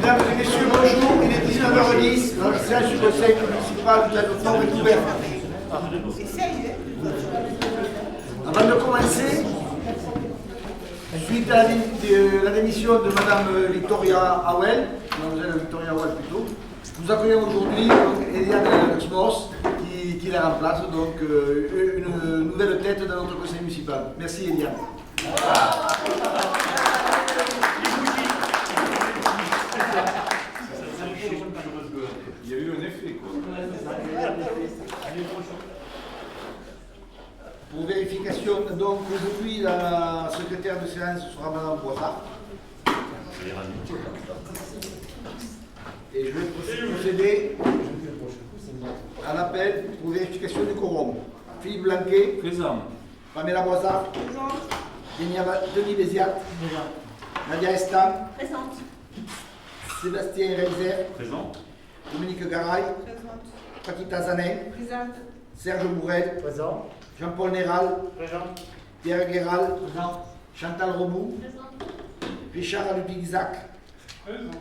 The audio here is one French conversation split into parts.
Mesdames et messieurs, bonjour. Il est 19h10. La séance du conseil municipal de la Notoire est ouverte. Avant de commencer, suite à la démission de Madame Victoria Howell, Mademoiselle Victoria Howell plutôt, nous accueillons aujourd'hui Eliane Luxmos qui la remplace, donc une nouvelle tête dans notre conseil municipal. Merci Eliane. Il y a eu un effet, quoi. Pour vérification, donc aujourd'hui la secrétaire de séance sera Madame Boisard. Et je vais procéder à l'appel pour vérification du quorum. Philippe Blanquet. Présent. Pamela Boisard. Denis Béziat. Nadia Estam. Présente. Sébastien Reiser. Présent. Dominique Garay. Présente. Paquita Zanin. Présente. Serge Bourrel. Présent. Jean-Paul Néral. Présent. Pierre Guéral. Présent. Chantal Roboux. Présente. Richard Ludwig-Isaac. Présent.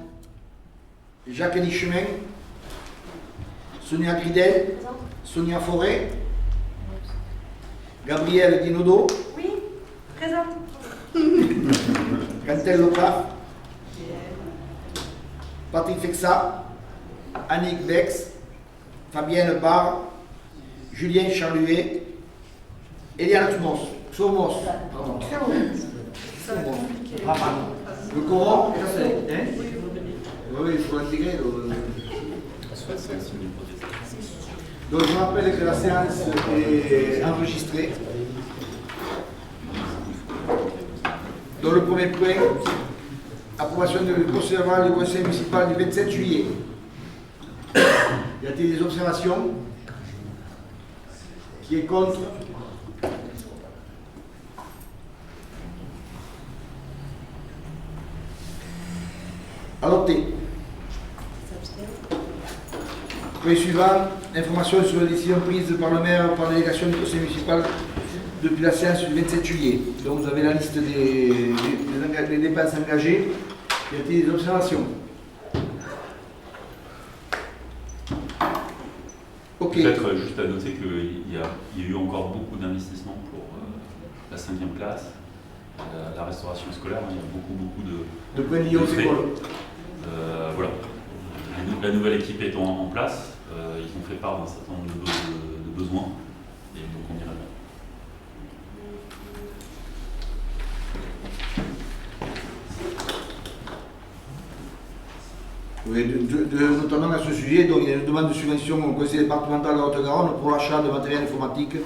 Jacques Nichemin. Sonia Gridel. Présente. Sonia Forêt. Gabriel Dinodo. Oui. Présente. Cantel Lopaf. Patrick Fexa. Annick Bex. Fabienne Barre. Julien Charluet. Eliane Luxmos. Somos. Pardon. Somos. Le quorum est assez. Hein? Oui, il faut l'intégrer. Donc je rappelle que la séance est enregistrée. Dans le premier point, approbation du procès verbal du conseil municipal du 27 juillet. Y a-t-il des observations? Qui est contre? Adopté. Point suivant, information sur les décisions prises par le maire par délégation du conseil municipal depuis la séance du 27 juillet. Donc vous avez la liste des dépenses engagées. Y a-t-il des observations? Ok. Peut-être juste à noter qu'il y a eu encore beaucoup d'investissements pour la 5e classe, la restauration scolaire. Il y a beaucoup De points liés aux frais. écoles. Voilà. La nouvelle équipe étant en place, ils ont fait part d'un certain nombre de besoins, et donc on ira bien. Oui, notamment à ce sujet, donc il y a une demande de subvention au conseil départemental de la Haute-Garonne pour l'achat de matériel informatique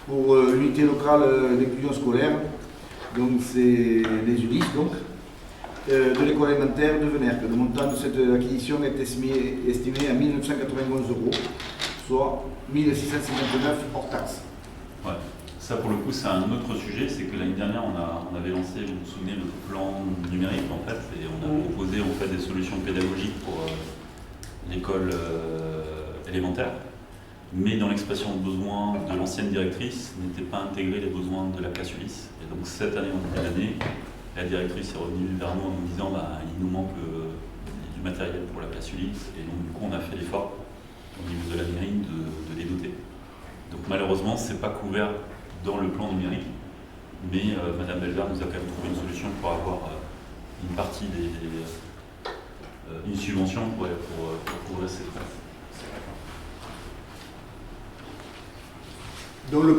pour l'unité locale d'inclusion scolaire. Donc c'est les ULIS donc. De l'école élémentaire de Venerque. Le montant de cette acquisition est estimé à 1 991 €, soit 1 659 hors taxe. Ouais. Ça pour le coup c'est un autre sujet, c'est que l'année dernière on avait lancé, vous vous souvenez, le plan numérique en fait, et on a proposé en fait des solutions pédagogiques pour l'école élémentaire, mais dans l'expression de besoin de l'ancienne directrice n'étaient pas intégrés les besoins de la classe Ulysse. Et donc cette année, en nouvelle année, la directrice est revenue vers nous en nous disant il nous manque du matériel pour la classe Ulysse, et donc du coup on a fait l'effort au niveau de la mairie de les doter. Donc malheureusement c'est pas couvert dans le plan numérique, mais Madame Belvert nous a quand même trouvé une solution pour avoir une partie une subvention pour couvrir ces frais. Donc le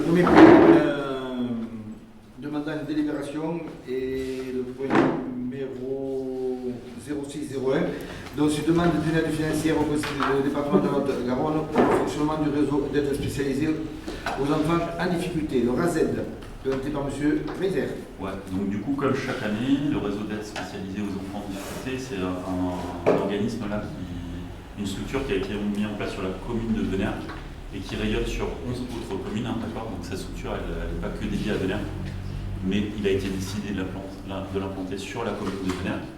premier point demandant une délibération et le point numéro 0601. Donc c'est demande d'une aide financière au conseil du département de la Haute-Garonne pour le fonctionnement du réseau d'aide spécialisée aux enfants en difficulté, le RAZED, présenté par M. Reiser. Ouais, donc du coup, comme chaque année, le réseau d'aide spécialisée aux enfants en difficulté, c'est un organisme là, une structure qui a été mise en place sur la commune de Venerque et qui rayonne sur 11 autres communes, hein, d'accord. Donc cette structure, elle n'est pas que dédiée à Venerque, mais il a été décidé de l'implanter sur la commune de Venerque.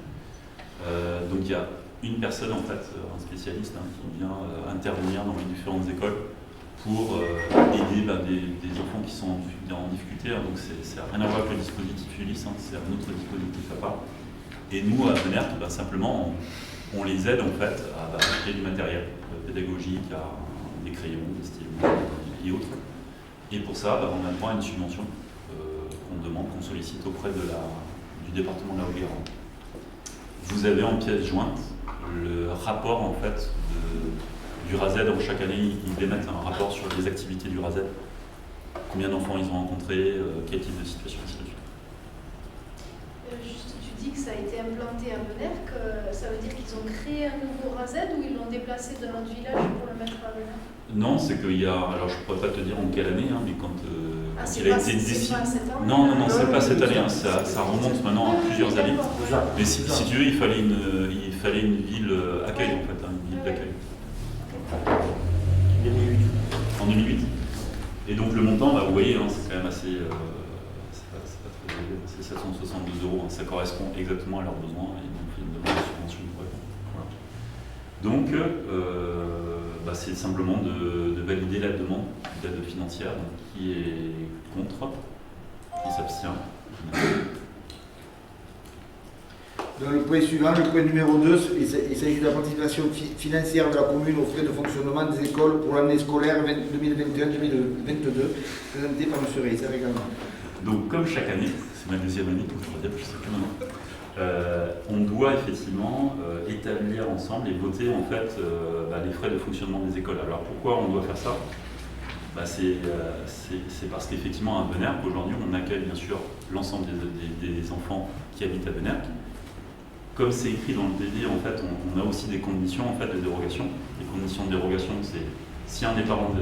Donc il y a une personne, en fait, un spécialiste qui vient intervenir dans les différentes écoles pour aider des enfants qui sont en difficulté. Hein. Donc c'est rien à voir avec le dispositif Ulysse, hein, c'est un autre dispositif à part. Et nous, à Venerque, simplement, on les aide en fait à acheter du matériel pédagogique, à des crayons, des stylos et autres. Et pour ça, on a droit à une subvention qu'on demande, qu'on sollicite auprès du département de la Haute-Garonne. Vous avez en pièce jointe le rapport en fait du RASED. Chaque année, ils émettent un rapport sur les activités du RASED. Combien d'enfants ils ont rencontrés, quel type de situation, ainsi de suite. Juste, tu dis que ça a été implanté à Benerc, ça veut dire qu'ils ont créé un nouveau RASED ou ils l'ont déplacé dans notre village pour le mettre à Benerc? Non, c'est qu'il y a, alors je ne pourrais pas te dire en quelle année, hein, mais quand il a été décidé. Non, c'est pas cette année, hein, ça remonte maintenant à plusieurs années. Mais si tu veux, il fallait une ville accueil en fait, une ville d'accueil. En 2008. Et donc le montant, vous voyez, hein, c'est quand même assez. C'est pas très élevé, c'est 772 €, hein, ça correspond exactement à leurs besoins et donc fait une demande de subvention pour répondre. Donc, c'est simplement de valider la demande d'aide financière, donc qui est contre, qui s'abstient. Dans le point suivant, le point numéro 2, il s'agit de la participation financière de la commune aux frais de fonctionnement des écoles pour l'année scolaire 2021-2022, présenté par M. Reiser également. Donc, comme chaque année, c'est ma deuxième année, ou troisième, je ne sais plus maintenant, on doit effectivement établir ensemble et voter en fait les frais de fonctionnement des écoles. Alors pourquoi on doit faire ça? C'est parce qu'effectivement à Benerc, aujourd'hui, on accueille bien sûr l'ensemble des enfants qui habitent à Benerc. Comme c'est écrit dans le PD, en fait, on a aussi des conditions en fait, de dérogation. Les conditions de dérogation, c'est si un des parents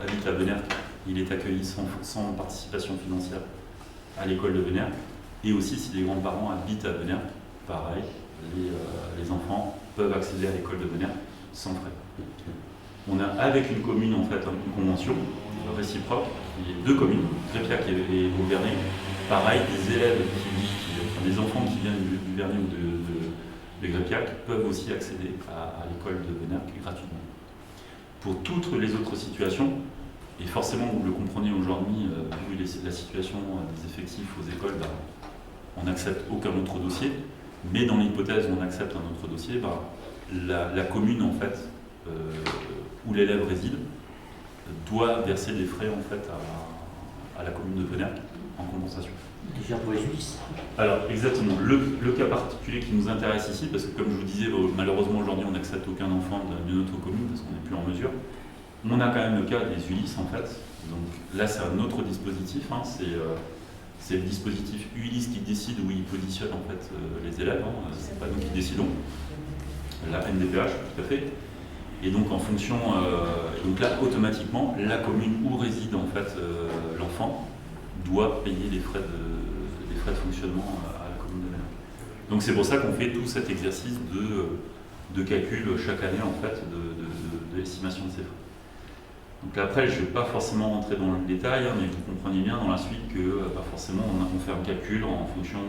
habite à Benerc, il est accueilli sans participation financière à l'école de Benerc. Et aussi si les grands-parents habitent à Benerc, pareil, les enfants peuvent accéder à l'école de Benerc sans frais. On a avec une commune en fait une convention réciproque, il y a deux communes, Gréppiac et Vauvernet, pareil, des élèves des enfants qui viennent du Vernet ou de Gréppiac peuvent aussi accéder à l'école de Benerc gratuitement. Pour toutes les autres situations, et forcément vous le comprenez aujourd'hui, vu la situation des effectifs aux écoles, on n'accepte aucun autre dossier, mais dans l'hypothèse où on accepte un autre dossier, la commune en fait, où l'élève réside doit verser des frais en fait à la commune de Benerc en compensation. Déjà pour les juristes. Alors exactement, le cas particulier qui nous intéresse ici, parce que comme je vous disais, malheureusement aujourd'hui on n'accepte aucun enfant de notre commune parce qu'on n'est plus en mesure. On a quand même le cas des ULIS en fait. Donc là c'est un autre dispositif, hein, c'est le dispositif ULIS qui décide où il positionne en fait les élèves, hein, c'est pas nous qui décidons. La NDPH, tout à fait. Et donc en fonction, donc là automatiquement la commune où réside en fait l'enfant doit payer les frais de fonctionnement à la commune de Benerc. Donc c'est pour ça qu'on fait tout cet exercice de calcul chaque année en fait de l'estimation de ces frais. Donc là, après, je ne vais pas forcément rentrer dans le détail, hein, mais vous comprenez bien dans la suite que forcément on fait un calcul en fonction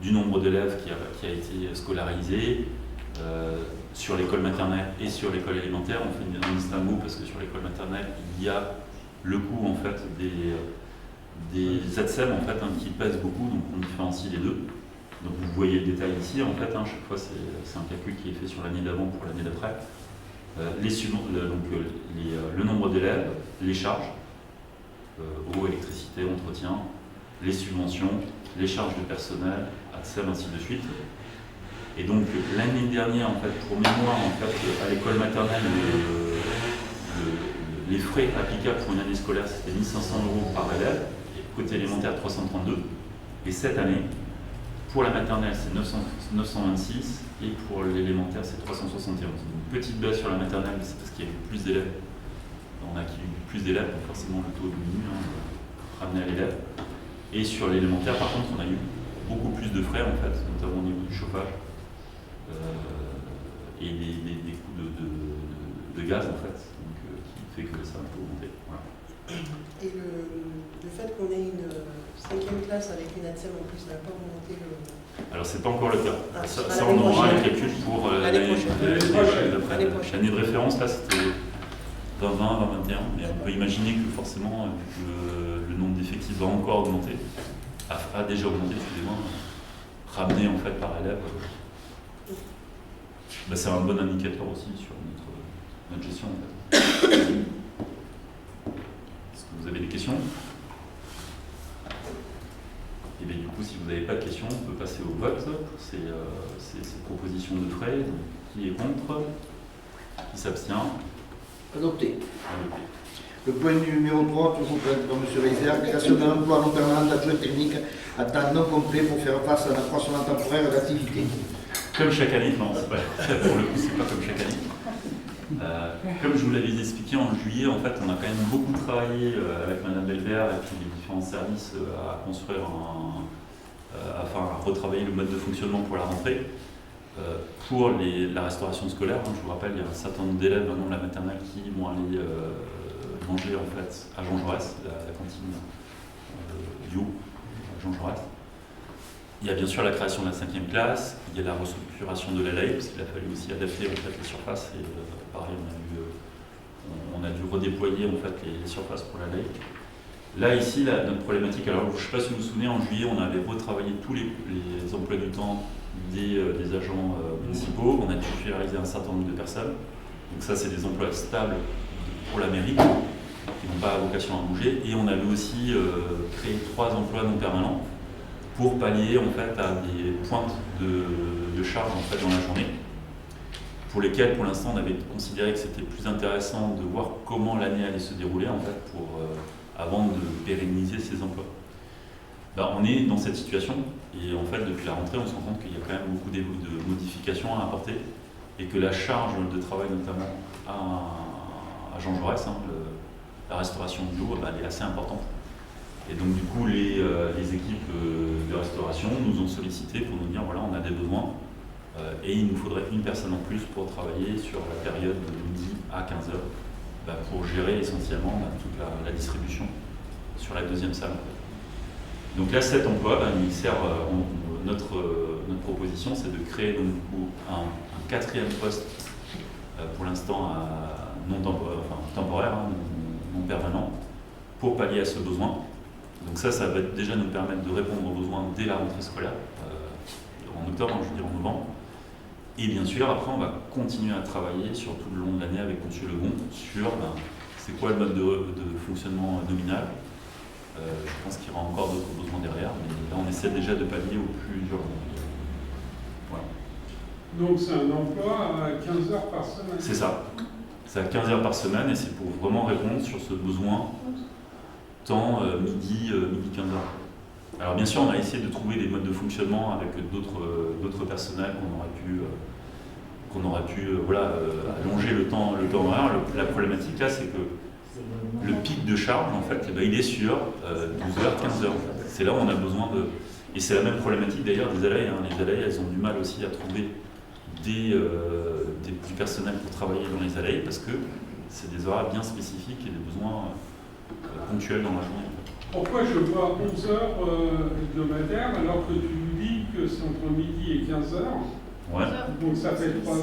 du nombre d'élèves qui a été scolarisé sur l'école maternelle et sur l'école élémentaire. On fait un distinguo parce que sur l'école maternelle, il y a le coût en fait des ATSEM en fait, hein, qui pèsent beaucoup, donc on différencie les deux. Donc vous voyez le détail ici, en fait, hein, chaque fois c'est un calcul qui est fait sur l'année d'avant pour l'année d'après. Le nombre d'élèves, les charges, eau, électricité, entretien, les subventions, les charges de personnel, ATSEM, ainsi de suite. Et donc l'année dernière, en fait, pour mémoire, en fait, à l'école maternelle, les frais applicables pour une année scolaire, c'était 1 500 € par élève, et côté élémentaire 332. Et cette année, pour la maternelle, c'est 926, et pour l'élémentaire, c'est 371. Une petite baisse sur la maternelle, mais c'est parce qu'il y a eu plus d'élèves. On a eu plus d'élèves, donc forcément le taux diminue, ramené à l'élève. Et sur l'élémentaire, par contre, on a eu beaucoup plus de frais, en fait, notamment au niveau du chauffage, et des coûts de gaz, en fait, donc, qui fait que ça a un peu augmenté. Voilà. Et le fait qu'on ait une 5e classe avec une ATSEM en plus n'a pas augmenté le... Alors c'est pas encore le cas. Ah, Ça on aura les calculs pour l'année d'après. L'année prochaine. L'année de référence, là c'était 2020, 2021, mais on peut imaginer que forcément le nombre d'effectifs va encore augmenter, a déjà augmenté, excusez-moi, ramené en fait par élève C'est un bon indicateur aussi sur notre gestion. En fait. Est-ce que vous avez des questions? Et bien du coup, si vous n'avez pas de questions, on peut passer au vote pour ces propositions de frais. Donc, qui est contre? Qui s'abstient? Adopté. Adopté. Le point numéro 3, toujours présenté par M. Reiser, création d'un emploi non permanent d'adjoint technique à temps non complet pour faire face à un accroissement temporaire d'activité. Comme chaque année, non, pour le coup, c'est pas comme chaque année. Comme je vous l'avais expliqué en juillet, en fait, on a quand même beaucoup travaillé avec Mme Belvert et puis les différents services à construire afin à retravailler le mode de fonctionnement pour la rentrée. Pour la restauration scolaire, je vous rappelle, il y a un certain nombre d'élèves maintenant de la maternelle qui vont aller manger en fait à Jean Jaurès, la cantine bio à Jean Jaurès. Il y a bien sûr la création de la 5e classe, il y a la restructuration de la LAE, parce qu'il a fallu aussi adapter en fait, les surfaces, et pareil, on a dû redéployer en fait, les surfaces pour la LAE. Là, ici, notre problématique, alors je ne sais pas si vous vous souvenez, en juillet, on avait retravaillé tous les emplois du temps des agents municipaux, on a titularisé un certain nombre de personnes, donc ça, c'est des emplois stables pour la mairie, qui n'ont pas vocation à bouger, et on avait aussi créé 3 emplois non permanents, pour pallier en fait à des pointes de charge en fait dans la journée, pour lesquelles pour l'instant on avait considéré que c'était plus intéressant de voir comment l'année allait se dérouler en fait avant de pérenniser ces emplois. On est dans cette situation et en fait depuis la rentrée on se rend compte qu'il y a quand même beaucoup de modifications à apporter et que la charge de travail notamment à Jean Jaurès, la restauration de l'eau, elle est assez importante. Et donc du coup, les équipes de restauration nous ont sollicité pour nous dire voilà, on a des besoins et il nous faudrait une personne en plus pour travailler sur la période de midi à 15h pour gérer essentiellement toute la distribution sur la 2e salle. Donc là, cet emploi, il sert, notre proposition, c'est de créer donc, du coup, un 4e poste pour l'instant temporaire, non permanent, pour pallier à ce besoin. Donc ça va déjà nous permettre de répondre aux besoins dès la rentrée scolaire, en octobre, je veux dire en novembre. Et bien sûr, après, on va continuer à travailler sur tout le long de l'année avec M. Lebon sur c'est quoi le mode de fonctionnement nominal. Je pense qu'il y aura encore d'autres besoins derrière, mais là, on essaie déjà de pallier au plus dur. Voilà. Donc c'est un emploi à 15 heures par semaine? C'est ça. C'est à 15 heures par semaine et c'est pour vraiment répondre sur ce besoin temps midi 15h. Alors bien sûr, on a essayé de trouver des modes de fonctionnement avec d'autres personnels qu'on aurait pu allonger le temps horaire. La problématique là, c'est que le pic de charge, en fait, il est sur 12h, 15h. C'est là où on a besoin de... Et c'est la même problématique d'ailleurs des ALAE. Les ALAE, elles ont du mal aussi à trouver du personnel pour travailler dans les ALAE parce que c'est des horaires bien spécifiques et des besoins ponctuels dans la journée. Pourquoi je vois 11 heures hebdomadaires alors que tu me dis que c'est entre midi et 15 heures? Ouais. Donc ça fait 3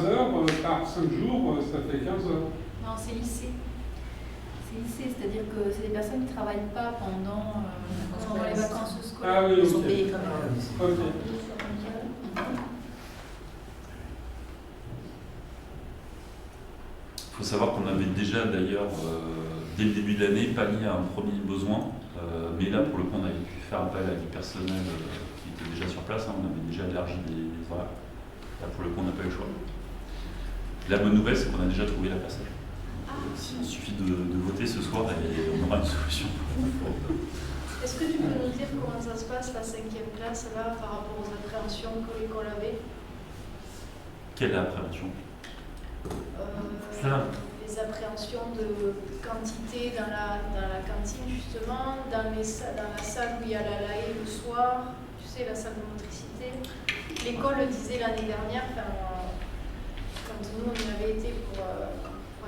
heures par 5 jours, ça fait 15 heures. Non, c'est lycée. C'est lycée, c'est-à-dire que c'est des personnes qui ne travaillent pas pendant les vacances scolaires. Ah oui, Ils sont ok. payés quand même. Ok. Il faut savoir qu'on avait déjà d'ailleurs, dès le début de l'année, pallié à un premier besoin, mais là pour le coup on avait pu faire appel à du personnel qui était déjà sur place, on avait déjà élargi les horaires. Là pour le coup on n'a pas eu le choix. La bonne nouvelle c'est qu'on a déjà trouvé la personne. Il suffit de voter ce soir et on aura une solution. Est-ce que tu peux nous dire comment ça se passe la 5e classe là par rapport aux appréhensions que l'école avait? Quelle appréhension? Les appréhensions de quantité dans la cantine justement, dans la salle où il y a la LAE le soir, tu sais, la salle de motricité. L'école disait l'année dernière, quand nous on y avait été pour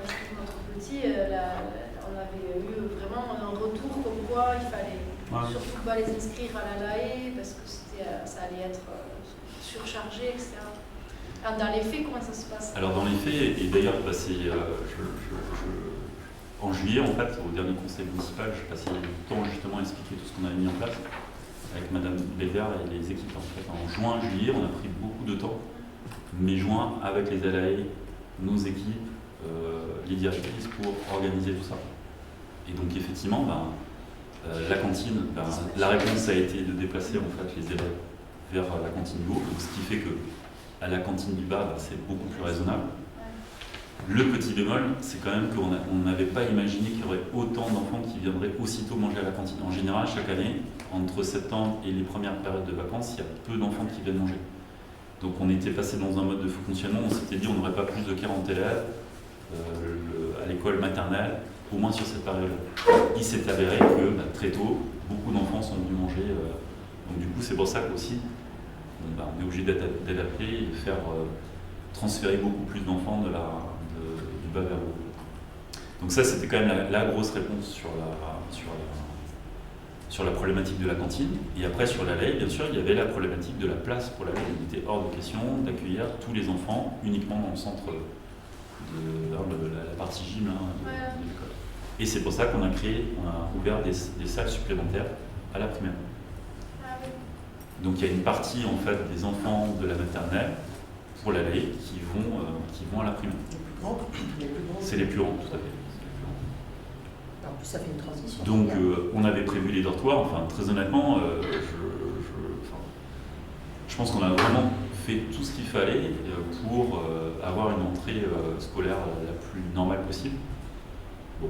inscrire notre petit, on avait eu vraiment un retour comme quoi il fallait surtout pas les inscrire à la LAE parce que ça allait être surchargé, etc. Alors, dans les faits, comment ça se passe? Alors dans les faits, et d'ailleurs en juillet, en fait, au dernier conseil municipal, je passais du temps justement à expliquer tout ce qu'on avait mis en place avec Madame Belvert et les équipes. En fait, en juin, juillet, on a pris beaucoup de temps mais joint avec les LAE, nos équipes, les directrices pour organiser tout ça. Et donc effectivement, la cantine, la réponse a été de déplacer en fait les élèves vers la cantine du haut, donc ce qui fait que à la cantine du bas, c'est beaucoup plus raisonnable. Le petit bémol, c'est quand même qu'on n'avait pas imaginé qu'il y aurait autant d'enfants qui viendraient aussitôt manger à la cantine. En général, chaque année, entre septembre et les premières périodes de vacances, il y a peu d'enfants qui viennent manger. Donc on était passé dans un mode de fonctionnement, on s'était dit on n'aurait pas plus de 40 élèves à l'école maternelle, au moins sur cette période-là. Il s'est avéré que très tôt, beaucoup d'enfants sont venus manger. Donc du coup, c'est pour ça qu'aussi, on est obligé d'adapter et de faire transférer beaucoup plus d'enfants du bas vers le haut. Donc ça, c'était quand même la grosse réponse sur la problématique de la cantine. Et après, sur la LAE, bien sûr, il y avait la problématique de la place pour la LAE. Il était hors de question d'accueillir tous les enfants uniquement dans le centre la partie gym de l'école. Et c'est pour ça qu'on a ouvert des salles supplémentaires à la primaire. Donc il y a une partie en fait des enfants de la maternelle pour la LAE qui vont à la primaire. C'est les plus grands, tout à fait. En plus, ça fait une transition. Donc on avait prévu les dortoirs, enfin très honnêtement, je pense qu'on a vraiment fait tout ce qu'il fallait pour avoir une entrée scolaire la plus normale possible. Bon,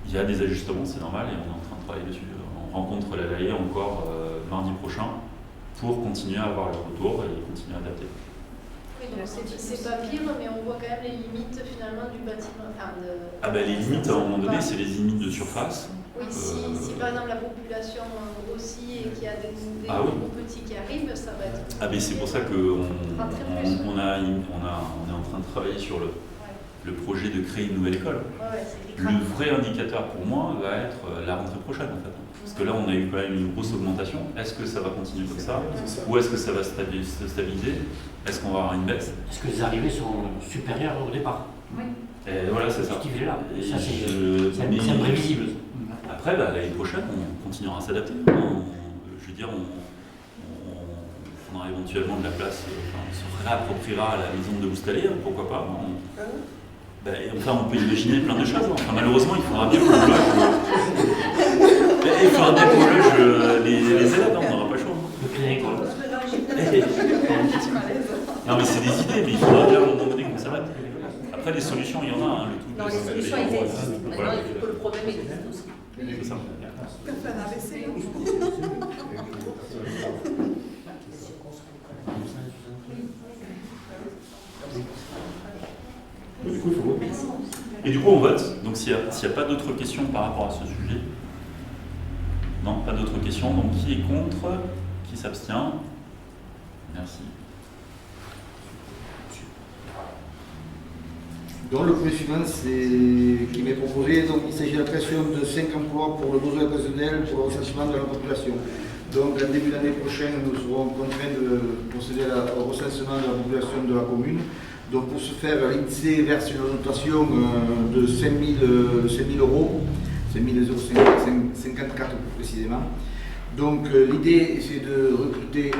il y a des ajustements, c'est normal, et on est en train de travailler dessus. On rencontre la LAE encore mardi prochain pour continuer à avoir le retour et continuer à adapter. Oui, donc c'est pas pire, mais on voit quand même les limites finalement du bâtiment. Les limites, à un moment donné, c'est les limites de surface. Oui, si par exemple la population grossit et qu'il y a des nouveaux petits qui arrivent, ça va être... c'est pour ça qu'on on est en train de travailler sur le projet de créer une nouvelle école. Le vrai indicateur pour moi va être la rentrée prochaine en fait. Parce que là on a eu quand même une grosse augmentation. Est-ce que ça va continuer comme ça ou est-ce que ça va se stabiliser? Est-ce qu'on va avoir une baisse? Est-ce que les arrivées sont supérieures au départ? Oui. Et voilà, c'est ça. C'est imprévisible. Après, l'année prochaine, on continuera à s'adapter. Je veux dire, on prendra éventuellement de la place, on se réappropriera à la maison de Boustalé, pourquoi pas. On peut imaginer plein de choses. Enfin, malheureusement, il faudra bien qu'on loge. Il faudra bien qu'on loge les élèves, on n'aura pas le choix. Non, mais c'est des idées, mais il faudra bien à un moment donné qu'on s'arrête. Après, des solutions, il y en a. Non, les solutions existent. Maintenant, il faut que le problème existe aussi. C'est ça. Et du coup, on vote. Donc, s'il n'y a pas d'autres questions par rapport à ce sujet, non, pas d'autres questions. Donc, qui est contre? Qui s'abstient? Merci. Donc le point suivant qui m'est proposé, donc il s'agit de la création de 5 emplois pour le besoin occasionnel pour le recensement de la population. Donc en début d'année prochaine, nous serons contraints de procéder au recensement de la population de la commune. Donc pour ce faire, l'INSEE verse une dotation de 5 000 euros, 5 054 plus précisément. Donc l'idée c'est de recruter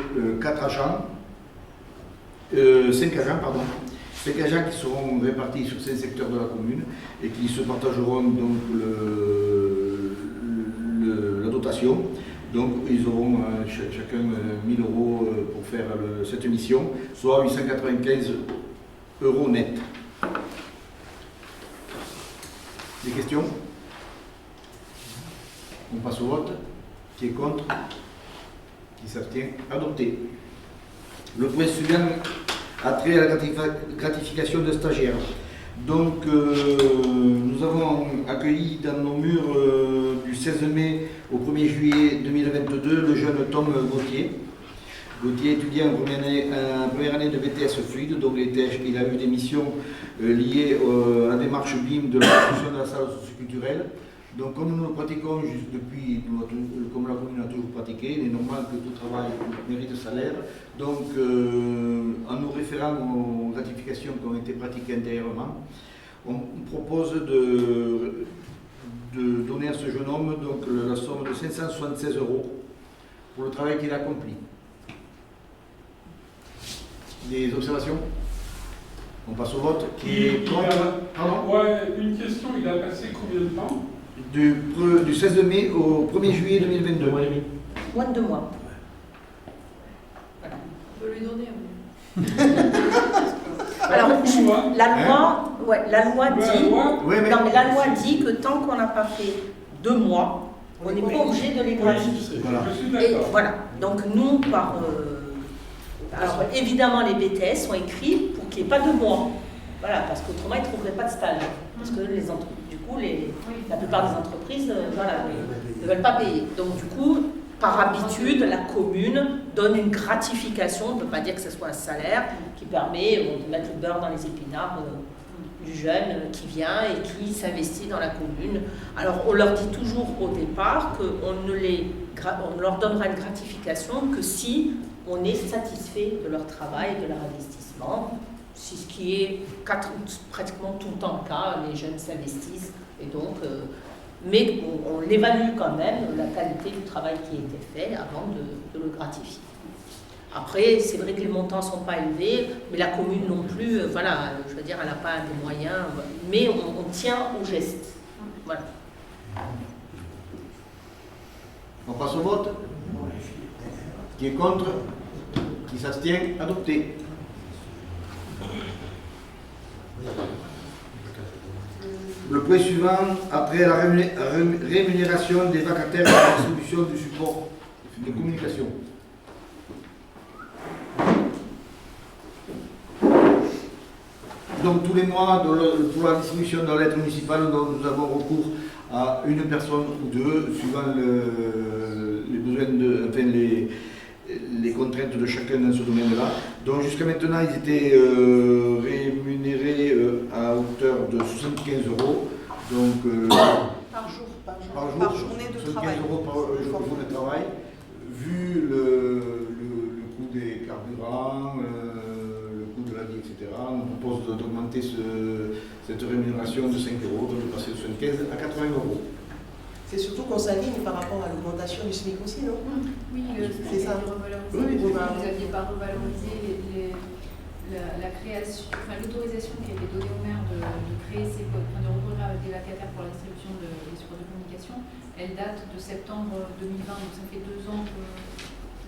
5 agents qui seront répartis sur 5 secteurs de la commune et qui se partageront donc la dotation. Donc ils auront chacun 1 000 euros pour faire cette mission, soit 895 euros net. Des questions? On passe au vote. Qui est contre? Qui s'abstient? Adopté. Le point suivant a trait à la gratification de stagiaires. Donc nous avons accueilli dans nos murs du 16 mai au 1er juillet 2022 le jeune Tom Gauthier. Gauthier étudiant en première année de BTS fluide, donc il a eu des missions liées à la démarche BIM de la construction de la salle socioculturelle. Donc comme nous le pratiquons juste depuis, comme la commune a toujours pratiqué, il est normal que tout travail mérite salaire. Donc en nous référant aux gratifications qui ont été pratiquées antérieurement, on propose de donner à ce jeune homme donc, la somme de 576 euros pour le travail qu'il a accompli. Des observations? On passe au vote. Qui est Il contre? a- Pardon? Ouais, une question, il a passé combien de temps? Du 16 mai au 1er juillet 2022. Moins de 2 mois. On peut lui donner un Alors, Beaucoup, hein. la loi dit, Ouais, mais... non, mais la loi dit que tant qu'on n'a pas fait 2 mois, on n'est pas obligé de les gratifier. Voilà. Je suis Et d'accord. voilà, donc nous, alors évidemment les BTS sont écrits pour qu'il n'y ait pas 2 mois. Voilà, parce qu'autrement ils ne trouveraient pas de stage. Parce que du coup, la plupart des entreprises ne veulent pas payer. Donc du coup, par habitude, la commune donne une gratification, on ne peut pas dire que ce soit un salaire, qui permet de mettre le beurre dans les épinards du jeune qui vient et qui s'investit dans la commune. Alors on leur dit toujours au départ qu'on ne leur donnera une gratification que si on est satisfait de leur travail, de leur investissement, c'est ce qui est pratiquement tout le temps le cas, les jeunes s'investissent et donc, mais on évalue quand même la qualité du travail qui a été fait avant de le gratifier. Après, c'est vrai que les montants ne sont pas élevés, mais la commune non plus, voilà, je veux dire, elle n'a pas des moyens, mais on tient au geste. Voilà. On passe au vote. Qui est contre? Qui s'abstient? Adopté. Le point suivant, après la rémunération des vacataires à la distribution du support de communication. Donc tous les mois, pour la distribution de la lettre municipale, nous avons recours à une personne ou deux, suivant les besoins, les contraintes de chacun dans ce domaine-là. Donc jusqu'à maintenant, ils étaient rémunérés à hauteur de 75 €. Donc, Par jour. par journée de 75 travail. € par journée de travail. Vu le coût des carburants, le coût de la vie, etc., on propose d'augmenter cette rémunération de 5 €, donc de passer de 75 à 80 €. C'est surtout qu'on s'aligne par rapport à l'augmentation du SMIC aussi, non? Oui, C'est ça. Revaloriser. Oui, Vous voilà. n'aviez pas revalorisé la création, enfin l'autorisation qui a été donnée au maire de créer de recourir à des vacataires pour la distribution des supports de communication. Elle date de septembre 2020, donc ça fait 2 ans que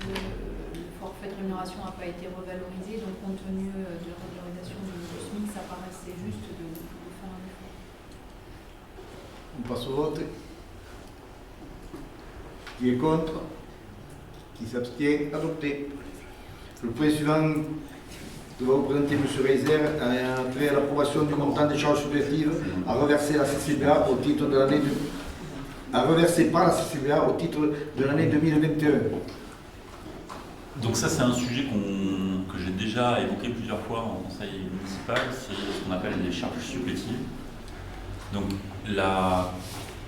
le forfait de rémunération n'a pas été revalorisé. Donc compte tenu de la revalorisation du SMIC, ça paraissait juste de faire un effort. On passe au vote. Qui est contre? Qui s'abstient? Adopté. Le point suivant que va vous présenter M. Reiser après l'approbation du montant des charges supplétives à reverser à la CCBA au titre de l'année à reverser par la CCBA au titre de l'année 2021. Donc ça c'est un sujet que j'ai déjà évoqué plusieurs fois en conseil municipal, c'est ce qu'on appelle les charges supplétives. Donc la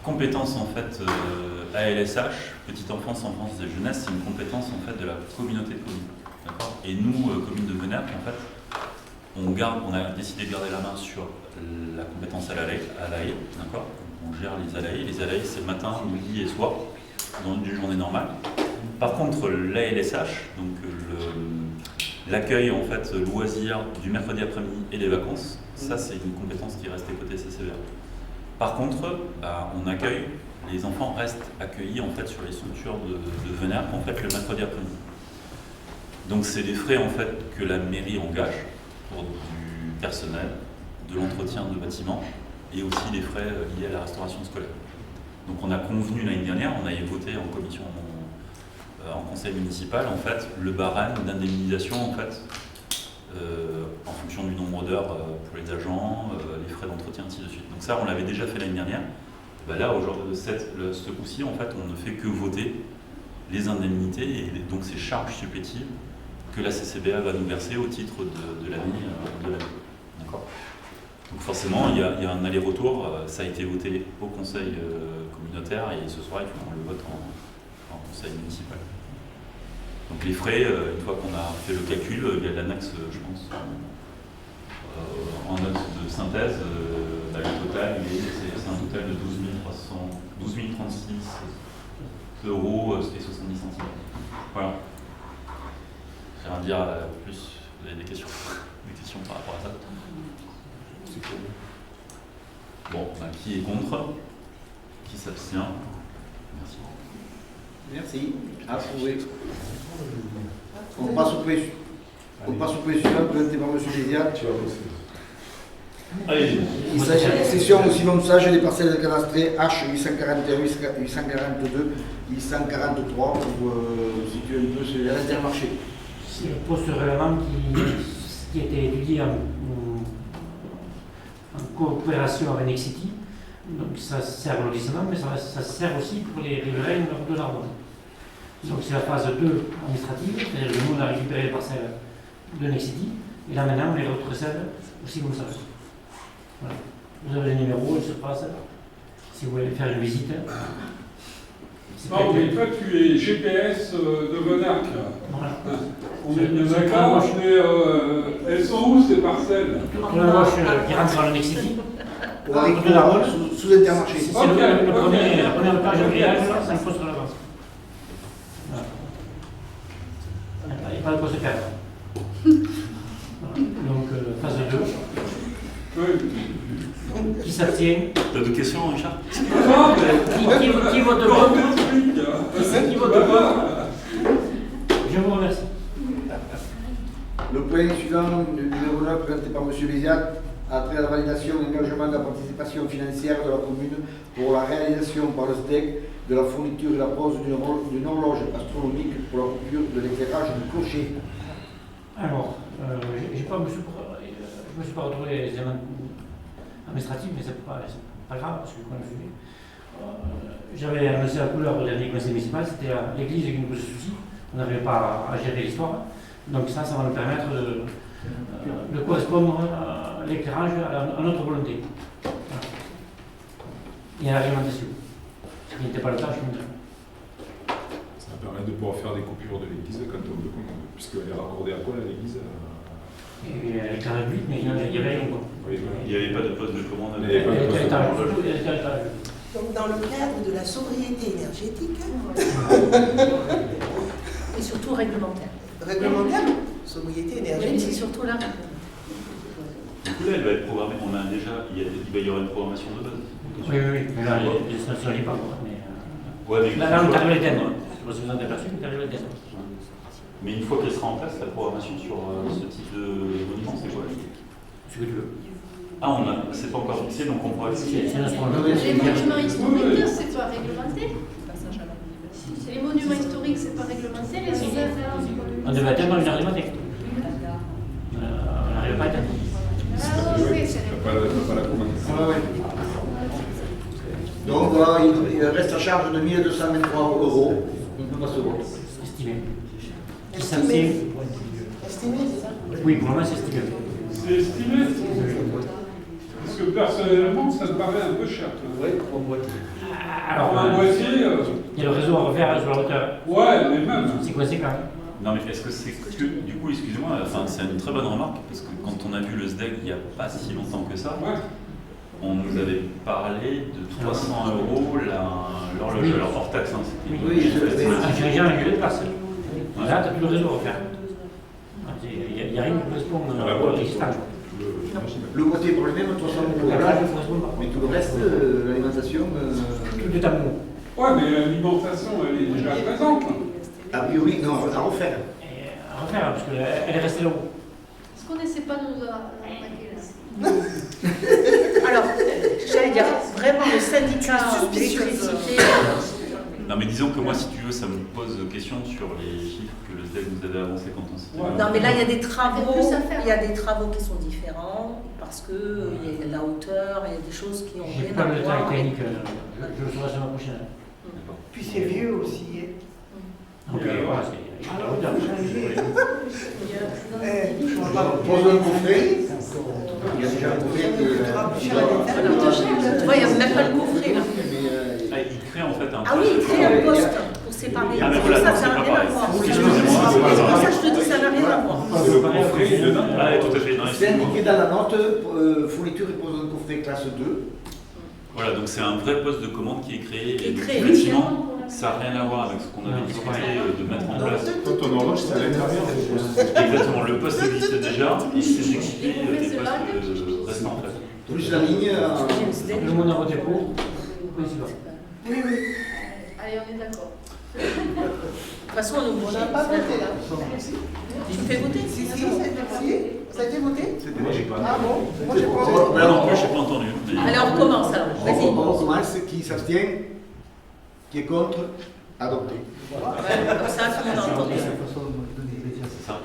compétence en fait ALSH, petite enfance, enfance et jeunesse, c'est une compétence en fait de la communauté de communes. Et nous, commune de Venèrent, en fait, on a décidé de garder la main sur la compétence à la haie, d'accord. On gère les ALAE. Les ALAE, c'est matin, midi et soir, dans une journée normale. Par contre, l'ALSH, donc l'accueil en fait loisir du mercredi après-midi et les vacances, ça c'est une compétence qui reste côté CCBA. Par contre, on accueille, les enfants restent accueillis en fait sur les structures de Venèrent en fait le mercredi après-midi. Donc c'est des frais en fait que la mairie engage pour du personnel, de l'entretien de bâtiments et aussi des frais liés à la restauration scolaire. Donc on a convenu l'année dernière, on avait voté en commission, en conseil municipal en fait le barème d'indemnisation en fait en fonction du nombre d'heures pour les agents, les frais d'entretien ainsi de suite. Donc ça on l'avait déjà fait l'année dernière. Là aujourd'hui ce coup-ci en fait on ne fait que voter les indemnités et donc ces charges supplétives que la CCBA va nous verser au titre de l'année. D'accord. Donc forcément, il y a un aller-retour, ça a été voté au conseil communautaire et ce soir, il faut qu'on le vote en conseil municipal. Donc les frais, une fois qu'on a fait le calcul, il y a l'annexe, je pense, en note de synthèse, le total, c'est un total de 12 036 € et 70 centimes. Voilà. Dire plus des questions, des questions par rapport à ça. Bon, bah, qui est contre? Qui s'abstient? Merci. Merci. Approuvé. On passe au point suivant, présenté par M. Béziat. Allez, Il s'agit de cession au Simon Sage des parcelles cadastrées H 841, 842, 843 pour situer un peu sur l'Intermarché. C'est le poste règlement qui a été étudié en coopération avec Nexity. Donc ça sert au lotissement, mais ça sert aussi pour les riverains nord de l'Ardenne. Donc c'est la phase 2 administrative, c'est-à-dire que nous on a récupéré les parcelles de Nexity, et là maintenant on les recède au Simon Sage. Voilà. Vous avez les numéros, ils se passent. Si vous voulez faire une visite. Non, mais toi, tu es GPS de Monac. Voilà. On est bien d'accord, mais elles sont où ces parcelles? Pour la gauche qui rentre dans le Nexity. Pour avec de la Rhône sous Intermarché. C'est la première page de grillage, c'est un poste relevant. Voilà. Il n'y a pas de quoi se perdre. Voilà. Donc, phase 2. Oui. Qui s'abstient? t'as d'autres questions, Richard? Non, mais... Qui vote Comment contre? t'expliques? Qui vote contre? Je vous remercie. Le point suivant, le numéro 9, présenté par M. Béziat, a trait à la validation et l'engagement de la participation financière de la commune pour la réalisation par le SDEC de la fourniture et la pose d'une horloge astronomique pour la coupure de l'éclairage du clocher. Alors, je ne me suis pas retrouvé les éléments administratifs, mais c'est pas grave, parce que je connais le sujet. J'avais annoncé la couleur au dernier conseil municipal, c'était l'église qui nous posait souci, on n'arrivait pas à gérer l'histoire. Donc ça va nous permettre de correspondre à l'éclairage à notre volonté. Voilà. Et à la réglementation. Ce qui n'était pas le cas, je suis content. Ça permet de pouvoir faire des coupures de l'église quand on veut, puisqu'elle est raccordée à quoi l'église? Et l'éclairage public, mais il n'y avait rien, quoi. Oui, Il n'y avait pas de poste de commande. Il n'y avait pas de poste de commande. Elle était à l'étage. Donc dans le cadre de la sobriété énergétique, Et surtout réglementaire. réglementaire, sobriété Oui, c'est énergétique. surtout là. Du coup, là, elle va être programmée. On a déjà, il va y avoir une programmation de base. Oui, mais là, ça ne se lit pas, quoi. Mais, Ouais, mais là, on est arrivé à l'éteindre. Je ne sais pas si vous en avez aperçu, mais on est arrivé à l'éteindre. Mais une fois qu'elle sera en place, la programmation sur ce type de monument, c'est quoi? Ce que tu veux. Ah, c'est pas encore fixé, donc on pourra fixer. C'est notre problème. Les monuments historiques, c'est pas réglementé. Les monuments historiques, c'est pas réglementé. Les On devait atteindre une arrivée. On n'arrive pas à atteindre. Ah oui, c'est Pas la commande. Ah ouais. Donc voilà, il reste à charge de 1 223 €. On peut passer au vote. Estimé. Qui s'abstient? Estimé, c'est ça? Oui, pour le moment, c'est estimé. C'est estimé? Parce que personnellement, ça me paraît un peu cher. Oui, pour moitié. Alors, un boîtier... il y a le réseau à refaire sur la hauteur. Ouais, mais même. C'est conséquent. Non, mais est-ce que c'est que, du coup, excusez-moi, enfin, c'est une très bonne remarque, parce que quand on a vu le SDEC il n'y a pas si longtemps que ça, Ouais. on nous avait parlé de 300 € l'horloge, alors hors taxe. Hein, c'était Oui, J'ai un lieu de place. Là, tu as tout le réseau à refaire. Il n'y a rien qui correspond à l'existant. Le boîtier pour le même, 300 €. La plage ne correspond pas. Mais tout le reste, l'alimentation, Tout est amour. Ouais, mais l'alimentation, elle est déjà présente. a priori, non, à refaire. À refaire, parce qu'elle est restée là-haut. Est-ce qu'on n'essaie pas de nous attaquer là? Alors, j'allais dire, vraiment le syndicat d'électricité. Non, mais disons que moi, si tu veux, ça me pose question sur les chiffres que le SDEC nous avait avancés quand on s'était. Ouais. Non, mais là, il y a des travaux, Il y a plus à faire. il y a des travaux qui sont différents parce que il y a de la hauteur, il y a des choses qui ont J'ai rien pas à le voir. détail technique, je le saurai la semaine prochaine. Puis c'est vieux aussi. Donc voilà, c'est la hauteur. Pose un coffret. Il y a déjà un coffret qui est. Tu vois, il n'y a même pas le coffret là. Ah, il crée en fait un. Ah oui, il crée un poste pour séparer. Ah, mais Pour voilà, ça, non, ça c'est n'a pas rien à pareil. voir. Excusez-moi, C'est pour ça que je te dis, ça n'a rien à voir. C'est le coffret dedans. Ah, tout à fait. Non, C'est indiqué dans la note, fourniture et pose un coffret classe 2. Voilà, donc c'est un vrai poste de commande qui est créé. Qui est Et donc, créé. effectivement, ça n'a rien à voir avec ce qu'on avait discuté de mettre en place. Toi, ton horloge, c'est à l'intérieur. Exactement, le poste existe déjà. déjà et c'est d'exciter Et vous faites les cela, postes restants en fait. Plus la ligne. Tout le monde a voté pour. Oui, c'est bon. Oui, oui. Allez, on est d'accord. De toute façon, on On n'a pas voté là. Tu fais voter? Si, ça a été voté. C'était Moi, j'ai pas. Ah bon? Moi, j'ai pas Bon, voté. Moi non plus, je n'ai pas entendu. Mais... Allez, on recommence alors. Vas-y. On commence. Qui s'abstient? Qui est contre? Adopté. Ouais, comme ça, tout le monde a entendu. C'est ça.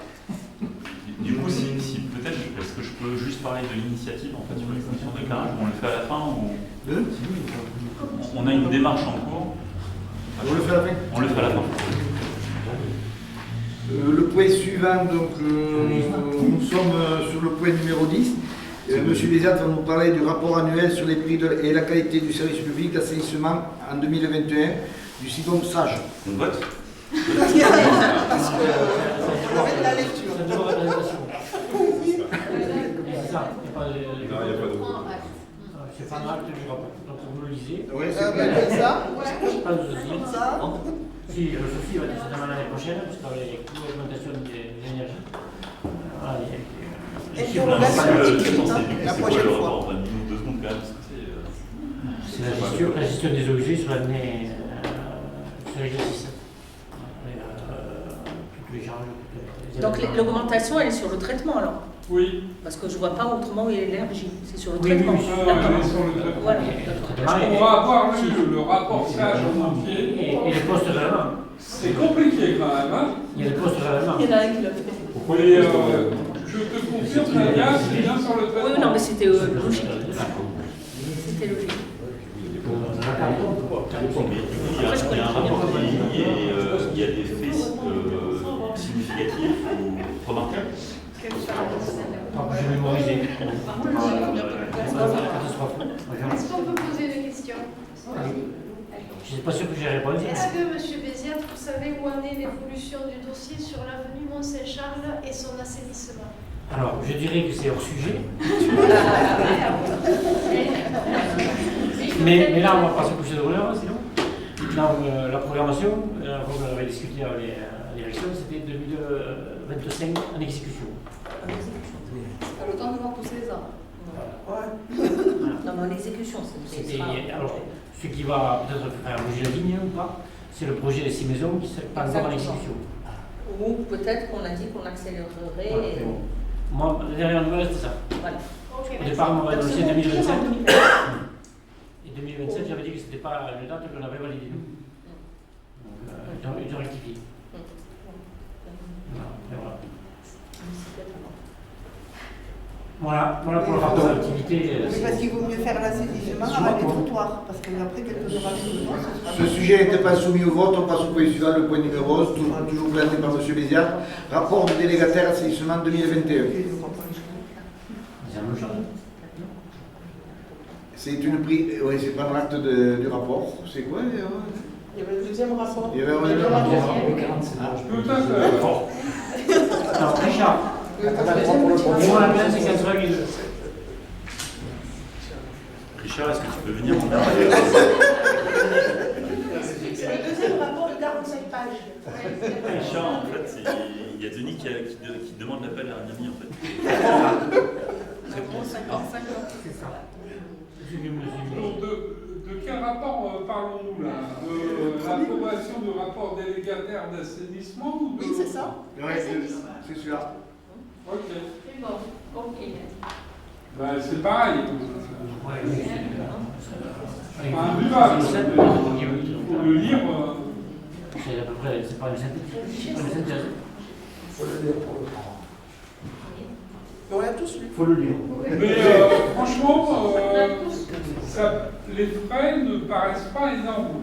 Du coup, si peut-être, est-ce que je peux juste parler de l'initiative en fait sur les conditions de déclarage? On le fait à la fin ou on a une démarche en cours? On le fait à la fin. On le fait à la fin. Le point suivant, donc, nous sommes sur le point numéro 10. Monsieur Béziat va nous parler du rapport annuel sur les prix et la qualité du service public d'assainissement en 2021 du SIDOM Sage. On vote? Parce qu'on avait de la lecture. C'est de la présentation. C'est ça. Il n'y a pas de. Non, il n'y a pas de. C'est pas un acte du rapport. Donc vous le lisez. Oui, Comme ça. Pas de souci. Comme ça. Si, le souci va être certainement l'année prochaine, parce qu'avec l'augmentation des énergies, voilà, Et les puis, chiffres, on va c'est faire le- une équipe, hein, la prochaine le fois. rapport? En 1 minute, 2 secondes quand même, parce que c'est la gestion des eaux usées sur l'année, sur l'exercice. Toutes les charges. Donc l'augmentation, elle est sur le traitement alors? Oui, Parce que je vois pas autrement où est l'énergie. C'est sur le Oui, traitement. oui, on D'accord. est sur le traitement. Voilà. On va avoir lu le rapport sage en entier. Et les postes réellement. C'est compliqué quand même, hein. Il y a des postes réellement. Il y en a un qui l'a fait. Et je te confirme, Nadia, c'est bien sur le Oui, traitement. non, mais c'était logique. C'était logique. il y a un rapport qui est lié et il y a des faits significatifs ou remarquables. J'ai mémorisé. Catastrophe. Est-ce qu'on peut poser des questions? Je ne suis pas sûr que j'ai répondu. Est-ce que, Monsieur Béziat, vous savez où en est l'évolution du dossier sur l'avenue Mont-Saint-Charles et son assainissement? Alors, je dirais que c'est hors sujet. Mais là, on va pas se coucher de bonheur, sinon. Dans la programmation, comme on avait discuté avec la direction, c'était 2025 en exécution. Le temps de voir pousser les arbres. Non, mais en exécution, c'est C'était, alors, ce qui va peut-être faire bouger la ligne ou pas, c'est le projet des 6 maisons qui n'est pas encore en exécution. Ou peut-être qu'on a dit qu'on accélérerait. Voilà, Et... mais bon. Moi, la dernière nouvelle, c'était ça. Voilà. Ok, Au départ, on m'avait annoncé 2025. Donc, Et 2027, j'avais dit que ce n'était pas une date qu'on avait validée nous. Donc, ils ont rectifié. Voilà. Voilà pour le rapport d'activité. Oui, parce qu'il vaut mieux faire l'assainissement avec les trottoirs. Parce qu'après, quelques orages de temps, ce Ce sera. sujet n'était pas soumis au vote, on passe au point suivant, le point numéro 11, toujours présenté par M. Béziat. Rapport du délégataire assainissement 2021. C'est une prise. Oui, c'est pas l'acte du rapport. C'est quoi Il y avait le deuxième rapport. Il y avait un deuxième rapport. Tout à fait. Alors, Richard, dis-moi la place, c'est 80 000. Richard, est-ce que tu peux venir? C'est le deuxième rapport de 45 pages. Richard, en fait, il y a Denis qui demande l'appel à un ami en fait. c'est bon, 55 ans. C'est ça. Donc, de quel rapport parlons-nous là? De l'approbation du rapport délégataire d'assainissement ou de... Oui, c'est ça. Oui, c'est celui-là. Ok. C'est bon, compris. Ben, c'est pareil. Ouais, Invivable. Il faut le lire. C'est à peu près, c'est pas une synthèse. Mais on l'a tous lu. Il faut le lire. Mais franchement, les frais ne paraissent pas énormes.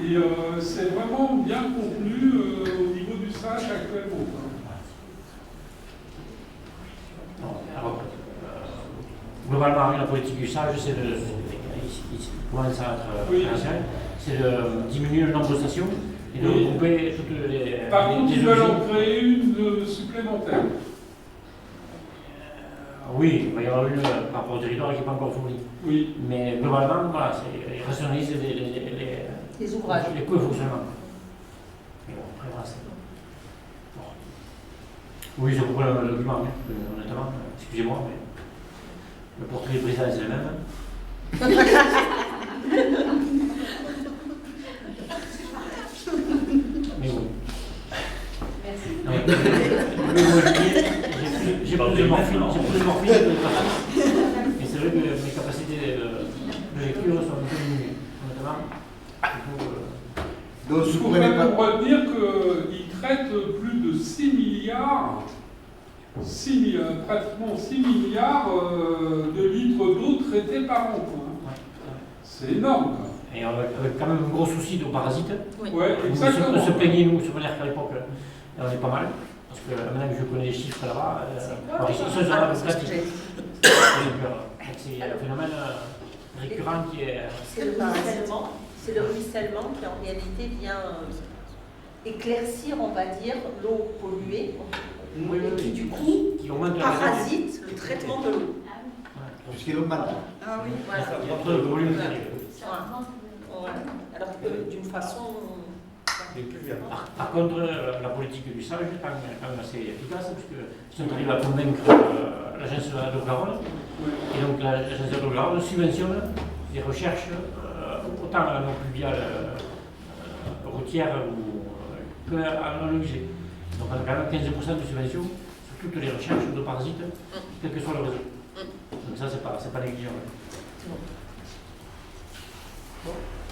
Et c'est vraiment bien contenu au niveau du SAGE actuellement. Alors, globalement, la politique du SAGE, c'est de c'est de diminuer le nombre de stations et de regrouper toutes les. Par contre, ils veulent origines. en créer une supplémentaire. Oui, il va y avoir une par rapport au territoire qui n'est pas encore fournie. Oui. Mais globalement, voilà, ils rationalisent Les ouvrages. les coûts de fonctionnement. Mais bon, après, voilà, c'est. Bon. Oui, je comprends le document, honnêtement. Excusez-moi, mais le portrait du président, c'est le même. Mais oui. Merci. Non, mais moi, j'ai plus de morphine, de toute façon. Et c'est vrai que mes capacités de lecture sont un peu diminuées, honnêtement. Donc, Il vous faut comprenez quand même pas. retenir qu'il traite plus de 6 milliards, pratiquement 6 milliards de litres d'eau traités par an. Quoi. C'est énorme. Quoi. Et avec quand même un gros souci de parasites. Oui. Ouais, On exactement. se plaignait, nous, souvenir qu'à l'époque, on est pas mal. Parce que maintenant que je connais les chiffres là-bas, ils sont sur la C'est ce que j'ai dit. C'est un phénomène récurrent qui est. C'est le ruissellement qui en réalité vient éclaircir, on va dire, l'eau polluée et qui du coup qui augmente la parasite le traitement de l'eau. Puisqu'il augmente. Ah oui, voilà. Entre le volume Voilà. Alors que d'une façon... Par contre, la politique du sage est quand même assez efficace, puisqu'ils sont arrivés à convaincre l'agence de l'eau Garonne. Et donc l'agence de l'eau Garonne subventionne des recherches autant en eau pluviale routière qu'en eau usée. Donc on a quand même 15% de subvention sur toutes les recherches de parasites, quel que soit le réseau. Donc ça, c'est pas négligeable.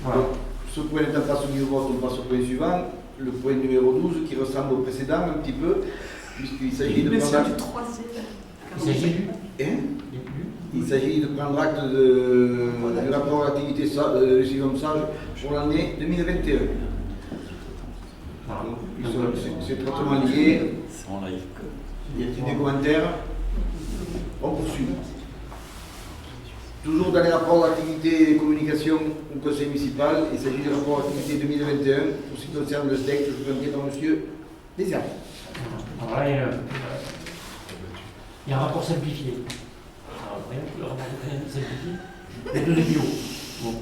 Voilà. Donc, ce point étant pas soumis au vote, on passe au point suivant, le point numéro 12, qui ressemble au précédent un petit peu, puisqu'il s'agit de prendre acte. Il s'agit du. Il s'agit de prendre acte du rapport d'activité de Sylvain Sage pour l'année 2021. Voilà. Donc, ces traitements liés, C'est en live. y a-t-il des commentaires? On poursuit. Toujours dans les rapports d'activité et communication au conseil municipal, il s'agit du rapport d'activité 2021 pour ce qui concerne le SDEC, je vous invite par monsieur Deserre. Alors là, il y a un rapport simplifié. Alors, rien que le rapport simplifié, les deux bio. Bon.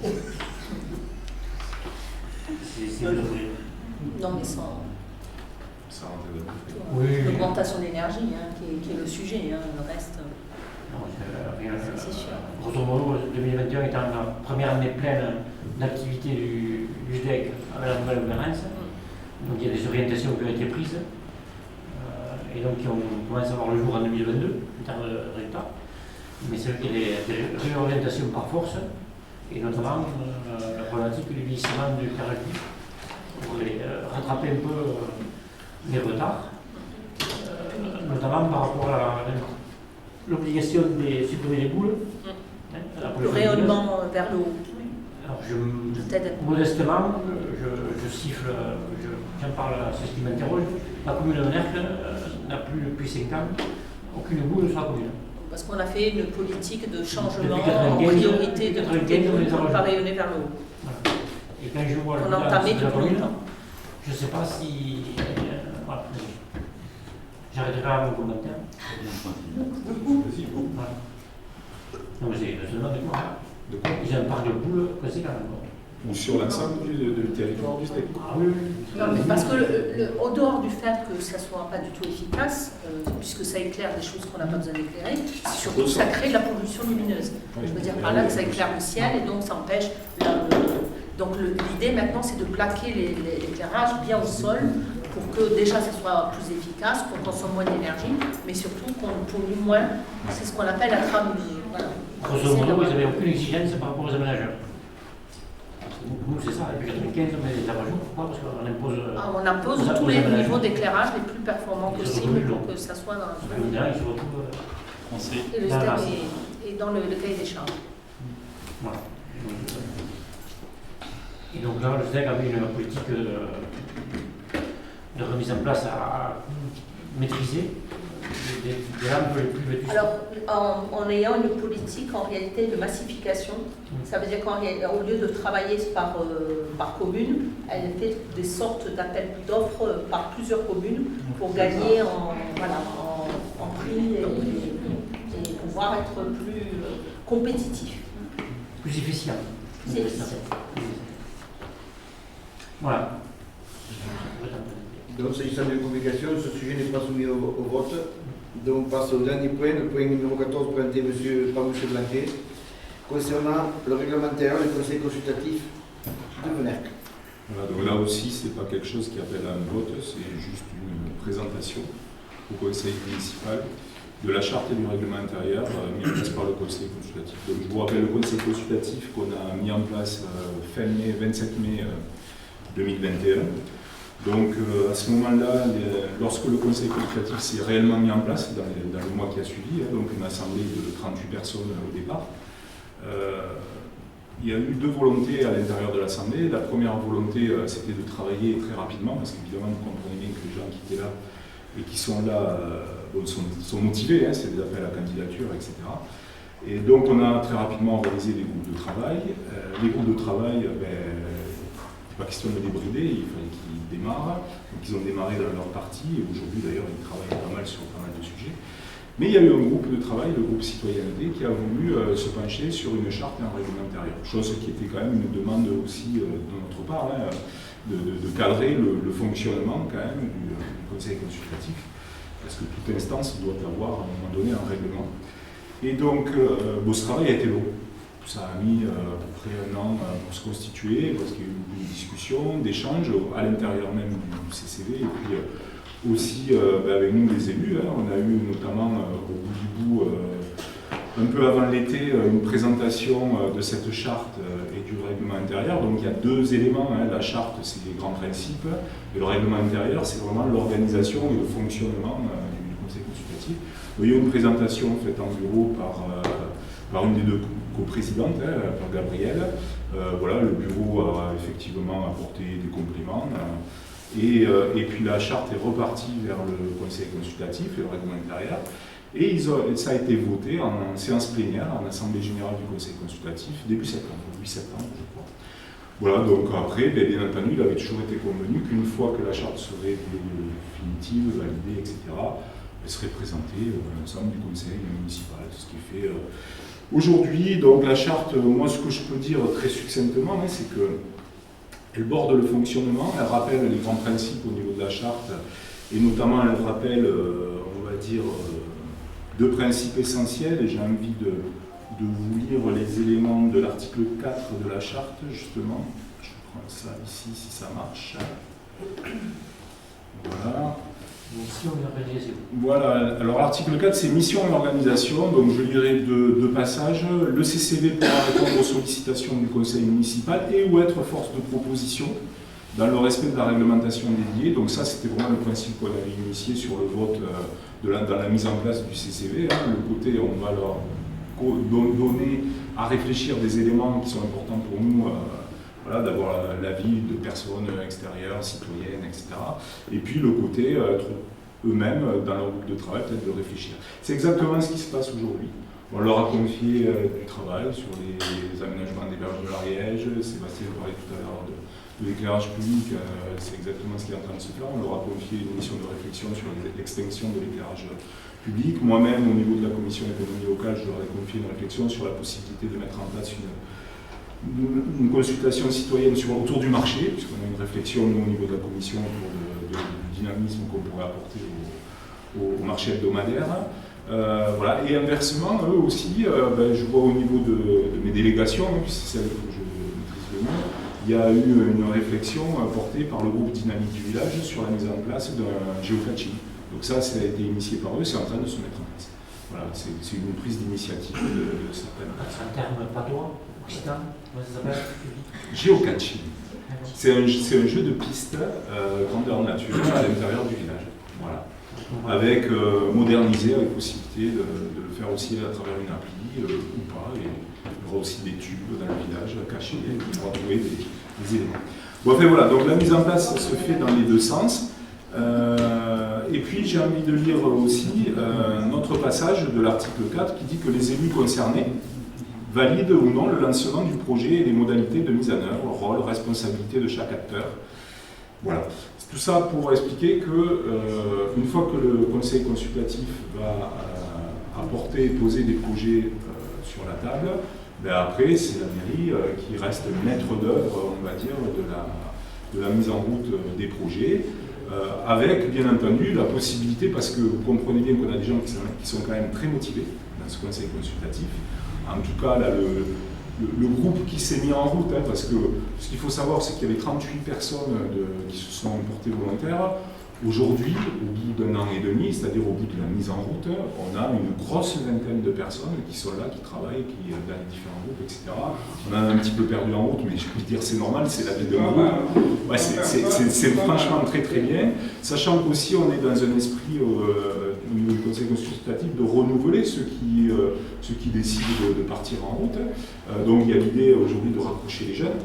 C'est désolé. Non mais sans Ça rentre dedans. Oui. l'augmentation d'énergie qui est le sujet, le reste... Non, rien. C'est sûr. Grosso modo, 2021 étant la première année pleine d'activité du SDEC avec la nouvelle gouvernance. Donc il y a des orientations qui ont été prises et donc qui ont commencé à voir le jour en 2022 en termes de résultats. Mais c'est vrai qu'il y a des réorientations par force et notamment la problématique du vieillissement du caractère pour rattraper un peu les retards, notamment par rapport à l'obligation de supprimer les boules. Le rayonnement vers le haut. Alors, Peut-être. modestement, je siffle, j'en parle à ceux qui m'interrogent. La commune de Nerck n'a plus depuis 5 ans aucune boule sur la commune. Parce qu'on a fait une politique de changement Depuis en 95, priorité de toutes les boules pour pas rayonner vers le haut. Voilà. Et quand je vois le On a bilan entamé de la depuis commune, longtemps. je ne sais pas si. Voilà. J'arrêterai à mon commentaire. Voilà. Non, mais c'est seulement de quoi. De quoi? Ils ont un parc de boules conséquent. Ou sur l'ensemble du territoire du SDEC. Ah oui, oui. Non, mais parce que au dehors du fait que ça ne soit pas du tout efficace, puisque ça éclaire des choses qu'on n'a pas besoin d'éclairer, surtout que ça crée de la pollution lumineuse. Je veux dire par là que ça éclaire le ciel et donc ça empêche. Donc l'idée maintenant c'est de plaquer l'éclairage bien au sol pour que déjà ça soit plus efficace, qu'on consomme moins d'énergie, mais surtout qu'on pollue moins. C'est ce qu'on appelle la trame. Voilà. Grosso modo, vous n'avez aucune exigence par rapport aux aménageurs. Nous, c'est ça, depuis 1995, on met des aménagements. Pourquoi? Parce qu'on impose. On impose tous les niveaux d'éclairage les plus performants possibles pour que ça soit dans la zone. Là, ils se retrouvent. Français. Et le STEM est dans le cahier des charges. Voilà. Et donc là, le SDEC a mis une politique de remise en place à maîtriser des lampes les plus vétustes. Alors, en ayant une politique en réalité de massification, ça veut dire qu'au lieu de travailler par commune, elle fait des sortes d'appels d'offres par plusieurs communes pour gagner en prix et pouvoir être plus compétitif. Plus efficient. Plus efficient. Voilà. Donc, s'agissant de communication, ce sujet n'est pas soumis au vote. Donc, on passe au dernier point, le point numéro 14, présenté par M. Blanquet, concernant le réglementaire, le conseil consultatif de Venerc. Voilà, donc là aussi, ce n'est pas quelque chose qui appelle à un vote, c'est juste une présentation au conseil municipal de la charte et du règlement intérieur mis en place par le conseil consultatif. Donc, je vous rappelle le conseil consultatif qu'on a mis en place fin mai, 27 mai 2021. Donc à ce moment-là, lorsque le conseil consultatif s'est réellement mis en place, dans le mois qui a suivi, donc une assemblée de 38 personnes au départ, il y a eu deux volontés à l'intérieur de l'assemblée. La première volonté, c'était de travailler très rapidement, parce qu'évidemment, vous comprenez bien que les gens qui étaient là et qui sont là sont motivés, hein, c'est des appels à candidature, etc. Et donc on a très rapidement organisé des groupes de travail. Les groupes de travail, pas question de les débrider, il fallait qu'ils démarrent. Donc ils ont démarré dans leur partie, et aujourd'hui d'ailleurs ils travaillent pas mal sur pas mal de sujets. Mais il y a eu un groupe de travail, le groupe Citoyenneté, qui a voulu se pencher sur une charte et un règlement intérieur. Chose qui était quand même une demande aussi de notre part, hein, de cadrer le fonctionnement quand même du conseil consultatif, parce que toute instance doit avoir à un moment donné un règlement. Et donc ce travail a été long. Ça a mis à peu près 1 an pour se constituer, parce qu'il y a eu beaucoup de discussions, d'échanges à l'intérieur même du CCV, et puis aussi avec nous les élus. Hein, on a eu notamment au bout du bout, un peu avant l'été, une présentation de cette charte et du règlement intérieur. Donc il y a 2 éléments, hein. La charte c'est les grands principes, et le règlement intérieur c'est vraiment l'organisation et le fonctionnement du conseil consultatif. Donc, il y a eu une présentation faite en bureau par une des 2 coprésidente, par Gabrielle. Voilà, le bureau a effectivement apporté des compliments. Et puis la charte est repartie vers le conseil consultatif et le règlement intérieur. Et ça a été voté en séance plénière, en assemblée générale du conseil consultatif, début septembre, 8 septembre, je crois. Voilà, donc après, bien entendu, il avait toujours été convenu qu'une fois que la charte serait définitive, validée, etc., elle serait présentée à l'ensemble du conseil municipal, ce qui est fait aujourd'hui. Donc la charte, moi ce que je peux dire très succinctement, hein, c'est qu'elle borde le fonctionnement, elle rappelle les grands principes au niveau de la charte, et notamment elle rappelle, on va dire, 2 principes essentiels, et j'ai envie de vous lire les éléments de l'article 4 de la charte, justement. Je prends ça ici, si ça marche. Voilà. Mission et organisation. Voilà, alors l'article 4 c'est mission et organisation, donc je lirai 2 passages. Le CCV pourra répondre aux sollicitations du conseil municipal et ou être force de proposition dans le respect de la réglementation dédiée. Donc ça c'était vraiment le principe qu'on avait initié sur le vote dans la mise en place du CCV. Hein. Le côté on va leur donner à réfléchir des éléments qui sont importants pour nous. Voilà, d'avoir l'avis de personnes extérieures, citoyennes, etc. Et puis le côté être eux-mêmes dans leur groupe de travail, peut-être de réfléchir. C'est exactement ce qui se passe aujourd'hui. On leur a confié du travail sur les aménagements des berges de l'Ariège. Sébastien parlait tout à l'heure de l'éclairage public, c'est exactement ce qui est en train de se faire. On leur a confié une mission de réflexion sur l'extinction de l'éclairage public. Moi-même, au niveau de la commission économie locale, je leur ai confié une réflexion sur la possibilité de mettre en place une consultation citoyenne autour du marché, puisqu'on a une réflexion nous, au niveau de la commission autour du dynamisme qu'on pourrait apporter au marché hebdomadaire. Voilà. Et inversement, eux aussi, je vois au niveau de mes délégations, hein, puisque c'est celle que je maîtrise le mieux, il y a eu une réflexion portée par le groupe Dynamique du village sur la mise en place d'un géocaching. Donc ça a été initié par eux, c'est en train de se mettre en place. Voilà, c'est une prise d'initiative de certaines personnes. C'est un terme patois, occitan, comment ça s'appelle? Géocaching. C'est un jeu de piste grandeur nature à l'intérieur du village. Voilà. Avec modernisé, avec possibilité de le faire aussi à travers une appli ou pas. Et il y aura aussi des tubes dans le village cachés et on pourra trouver des éléments. Bon, enfin, voilà, donc la mise en place se fait dans les 2 sens. Et puis j'ai envie de lire aussi un autre passage de l'article 4 qui dit que les élus concernés valident ou non le lancement du projet et les modalités de mise en œuvre, rôle, responsabilité de chaque acteur. Voilà. Tout ça pour expliquer que une fois que le conseil consultatif va apporter et poser des projets sur la table, après c'est la mairie qui reste maître d'œuvre, on va dire, de la mise en route des projets. avec bien entendu la possibilité, parce que vous comprenez bien qu'on a des gens qui sont quand même très motivés dans ce conseil consultatif. En tout cas, là, le groupe qui s'est mis en route, hein, parce que ce qu'il faut savoir, c'est qu'il y avait 38 personnes qui se sont portées volontaires. Aujourd'hui, au bout d'un an et demi, c'est-à-dire au bout de la mise en route, on a une grosse vingtaine de personnes qui sont là, qui travaillent, qui dans les différents groupes, etc. On en a un petit peu perdu en route, mais je peux dire c'est normal, c'est la vie d'un groupe. Ouais, c'est franchement très très bien, sachant qu'aussi on est dans un esprit au niveau du conseil consultatif de renouveler ceux qui décident de partir en route. Donc il y a l'idée aujourd'hui de rapprocher les jeunes,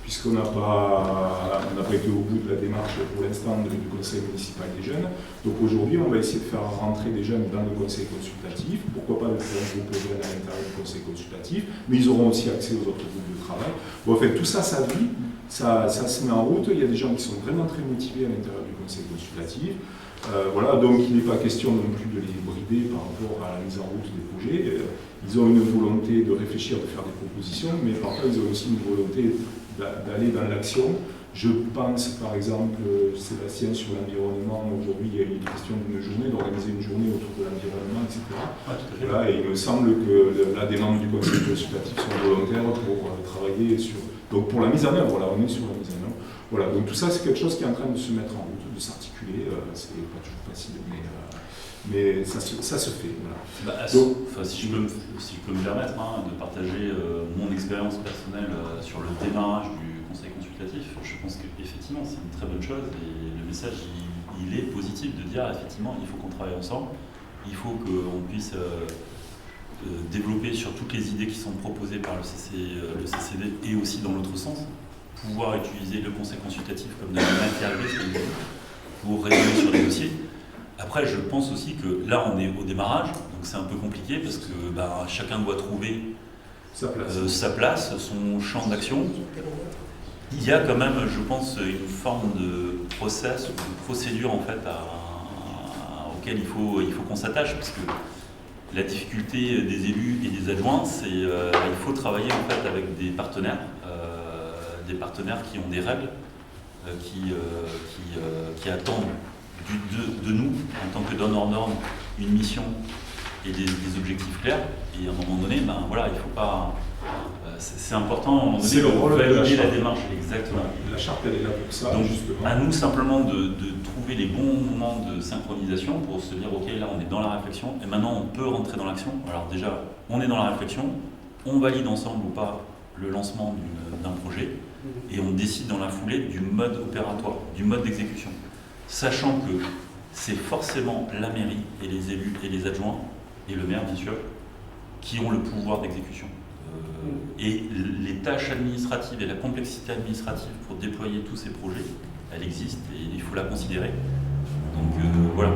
puisqu'on n'a pas été au bout de la démarche pour l'instant du conseil municipal des jeunes. Donc aujourd'hui, on va essayer de faire rentrer des jeunes dans le conseil consultatif, pourquoi pas de faire un groupe jeune à l'intérieur du conseil consultatif, mais ils auront aussi accès aux autres groupes de travail. Bon, en fait, tout ça, ça vit, ça se met en route. Il y a des gens qui sont vraiment très motivés à l'intérieur du conseil consultatif. Voilà, donc il n'est pas question non plus de les brider par rapport à la mise en route des projets. Ils ont une volonté de réfléchir, de faire des propositions, mais parfois ils ont aussi une volonté d'aller dans l'action. Je pense par exemple, Sébastien, sur l'environnement, aujourd'hui il y a une question d'une journée, d'organiser une journée autour de l'environnement, etc. Voilà, et il me semble que là, des membres du conseil consultatif sont volontaires pour travailler sur... Donc pour la mise en œuvre, voilà, on est sur la mise en œuvre. Voilà, donc tout ça c'est quelque chose qui est en train de se mettre en route, de s'articuler, c'est pas toujours facile, mais ça se fait. Voilà. Donc, si je peux me permettre de partager mon expérience personnelle sur le démarrage du conseil consultatif, je pense qu'effectivement c'est une très bonne chose et le message il est positif de dire effectivement il faut qu'on travaille ensemble, il faut qu'on puisse développer sur toutes les idées qui sont proposées par le CCD et aussi dans l'autre sens, pouvoir utiliser le conseil consultatif comme de l'interview pour raisonner sur des dossiers. Après, je pense aussi que là, on est au démarrage, donc c'est un peu compliqué parce que chacun doit trouver sa place, son champ d'action. Il y a quand même, je pense, une forme de process, de procédure en fait, auquel il faut qu'on s'attache, parce que la difficulté des élus et des adjoints, c'est qu'il faut travailler en fait avec des partenaires qui ont des règles, qui attendent de nous, en tant que donneurs d'ordre, une mission et des objectifs clairs. Et à un moment donné, voilà, il faut pas. C'est important à un moment donné de valider la démarche. Exactement. La charte, elle est là pour ça. Donc, justement. à nous simplement de trouver les bons moments de synchronisation pour se dire, ok, là, on est dans la réflexion, et maintenant, on peut rentrer dans l'action. Alors déjà, on est dans la réflexion, on valide ensemble ou pas le lancement d'un projet, et on décide dans la foulée du mode opératoire, du mode d'exécution. Sachant que c'est forcément la mairie et les élus et les adjoints, et le maire bien sûr, qui ont le pouvoir d'exécution. Et les tâches administratives et la complexité administrative pour déployer tous ces projets, elle existe et il faut la considérer. Donc voilà.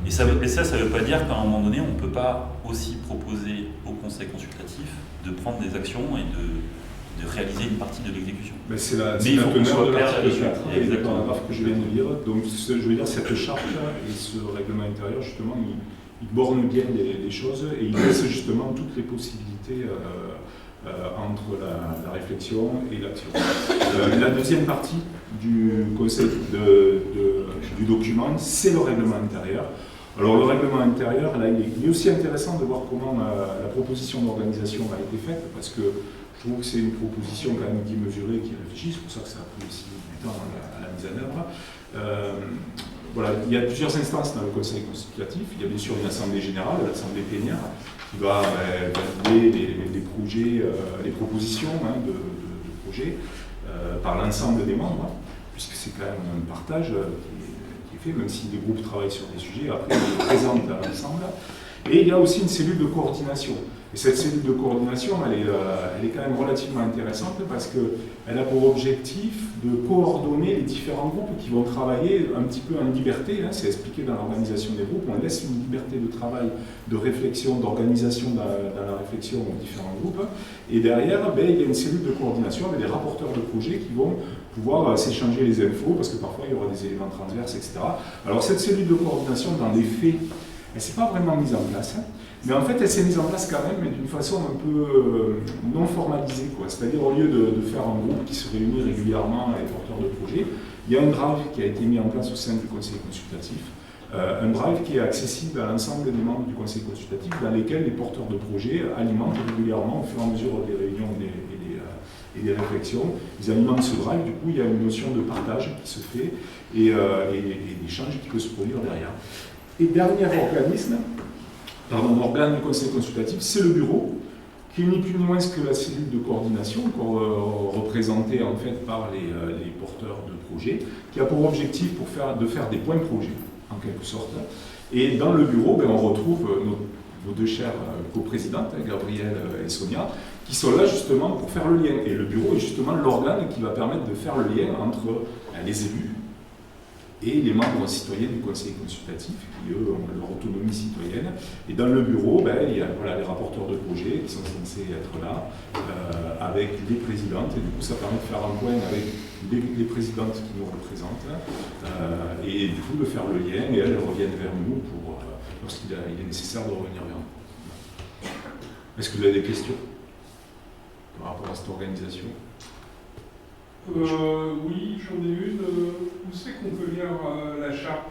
Et ça ne veut pas dire qu'à un moment donné, on ne peut pas aussi proposer au conseil consultatif de prendre des actions et de réaliser une partie de l'exécution. C'est la teneur de l'article 4 et le paragraphe que je viens de lire. Donc je veux dire, cette charte et ce règlement intérieur, justement, il borne bien les choses et il laisse justement toutes les possibilités entre la réflexion et l'action. La deuxième partie du conseil du document, c'est le règlement intérieur. Alors le règlement intérieur, là, il est aussi intéressant de voir comment la proposition d'organisation a été faite, parce que je trouve que c'est une proposition quand même qui est mesurée, qui réfléchit, c'est pour ça que ça a pris aussi du temps à la mise en œuvre. Voilà, il y a plusieurs instances dans le conseil consultatif. Il y a bien sûr une assemblée générale, l'assemblée plénière, qui va valider les projets, les propositions de projets par l'ensemble des membres, puisque c'est quand même un partage qui est fait, même si les groupes travaillent sur des sujets, après ils les présentent à l'ensemble. Et il y a aussi une cellule de coordination. Et cette cellule de coordination, elle est quand même relativement intéressante parce qu'elle a pour objectif de coordonner les différents groupes qui vont travailler un petit peu en liberté. C'est expliqué dans l'organisation des groupes. On laisse une liberté de travail, de réflexion, d'organisation dans la réflexion aux différents groupes. Et derrière, il y a une cellule de coordination avec des rapporteurs de projets qui vont pouvoir s'échanger les infos parce que parfois il y aura des éléments transverses, etc. Alors cette cellule de coordination, dans les faits, elle ne s'est pas vraiment mise en place. Mais en fait, elle s'est mise en place quand même, mais d'une façon un peu non formalisée. C'est-à-dire, au lieu de faire un groupe qui se réunit régulièrement avec les porteurs de projets, Il y a un drive qui a été mis en place au sein du conseil consultatif, un drive qui est accessible à l'ensemble des membres du conseil consultatif, dans lesquels les porteurs de projets alimentent régulièrement, au fur et à mesure des réunions et des réflexions, ils alimentent ce drive. Du coup, il y a une notion de partage qui se fait et d'échange qui peut se produire derrière. Et dernier organe du conseil consultatif, c'est le bureau, qui est ni plus ni moins que la cellule de coordination, représentée en fait par les porteurs de projets, qui a pour objectif de faire des points projets, en quelque sorte. Et dans le bureau, on retrouve nos deux chères coprésidentes, Gabrielle et Sonia, qui sont là justement pour faire le lien. Et le bureau est justement l'organe qui va permettre de faire le lien entre les élus et les membres citoyens du conseil consultatif, qui eux ont leur autonomie citoyenne. Et dans le bureau, il y a les rapporteurs de projets qui sont censés être là, avec les présidentes, et du coup ça permet de faire un point avec les présidentes qui nous représentent, et du coup de faire le lien, et elles reviennent vers nous lorsqu'il est nécessaire de revenir vers nous. Est-ce que vous avez des questions par rapport à cette organisation? Oui, j'en ai une. Où c'est qu'on peut lire la charte?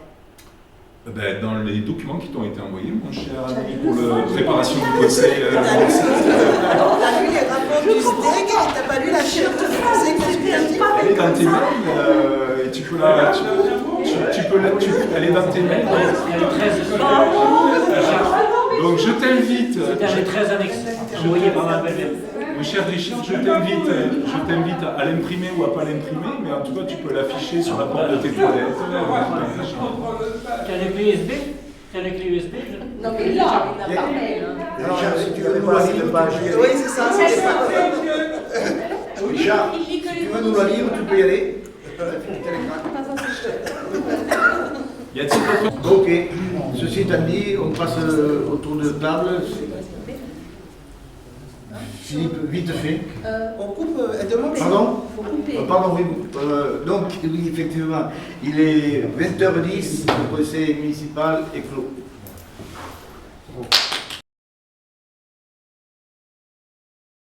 Dans les documents qui t'ont été envoyés, mon cher ami, pour la préparation du conseil. T'as lu les rapports du SDEG et t'as pas lu la charte du conseil consultatif? Elle est dans tes mails, et tu peux la... elle est dans tes mails. Donc je t'invite... J'ai 13 annexes, envoyés par ma belle-mère. Mon cher Richard, je t'invite à l'imprimer ou à pas l'imprimer, mais en tout cas tu peux l'afficher sur la porte de tes toilettes. Tu as les clés USB? Tu as les clés USB? Non, mais là, il n'a pas mail. Richard, si tu veux nous la lire, Oui, c'est ça, c'est pas... Richard, si tu veux nous la lire, tu peux y aller. Y a-t-il d'autres? Ok, ceci étant dit, on passe au tour de table. Philippe, vite fait. On coupe, elle demande... Pardon? Il faut couper. Pardon, oui. Donc, oui, effectivement, il est 20h10, le conseil municipal est clos.